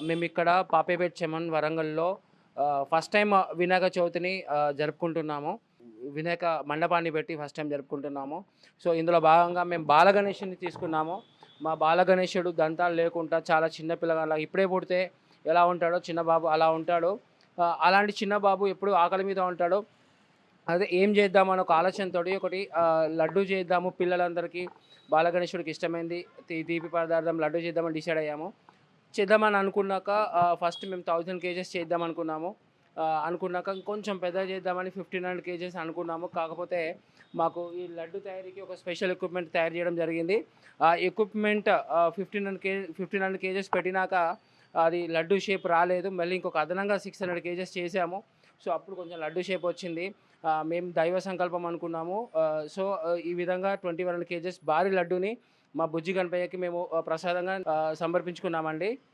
మేమిక్కడ పాపేపేట చెమన్ వరంగల్‌లో first time Vinayaka చవితిని జరుపుకుంటున్నాము. వినాయక మండపాన్ని పెట్టి ఫస్ట్ టైమ్ జరుపుకుంటున్నాము. సో, ఇందులో భాగంగా మేము బాలగణేషుడిని తీసుకున్నాము. మా బాలగణేశుడు దంతాలు లేకుండా చాలా చిన్న పిల్లగాడిలాగా ఇప్పుడే పుడితే ఎలా ఉంటాడో చిన్న బాబు అలా ఉంటాడు. అలాంటి చిన్న బాబు ఎప్పుడు ఆకలి మీద ఉంటాడు. అదే ఏం చేద్దామని ఒక ఆలోచనతోటి ఒకటి లడ్డూ చేద్దాము పిల్లలందరికీ బాలగణేశుడికి ఇష్టమైంది తీపి పదార్థం లడ్డూ చేద్దామని డిసైడ్ అయ్యాము. చేద్దామని అనుకున్నాక ఫస్ట్ మేము 1000 కేజెస్ చేద్దాం అనుకున్నాము. అనుకున్నాక ఇంకొంచెం పెద్దగా చేద్దామని 1500 కేజెస్ అనుకున్నాము. కాకపోతే మాకు ఈ లడ్డు తయారీకి ఒక స్పెషల్ ఎక్విప్‌మెంట్ తయారు చేయడం జరిగింది. ఆ ఎక్విప్‌మెంట్ 1500 కేజెస్ పెట్టినాక అది లడ్డు షేప్ రాలేదు. మళ్ళీ ఇంకొక అదనంగా 600 కేజెస్ చేసాము. సో, అప్పుడు కొంచెం లడ్డు షేప్ వచ్చింది. మేము దైవ సంకల్పం అనుకున్నాము. ఈ విధంగా 2100 కేజెస్ భారీ లడ్డూని మా బుజ్జి గణపయ్యకి మేము ప్రసాదంగా సమర్పించుకున్నామండి.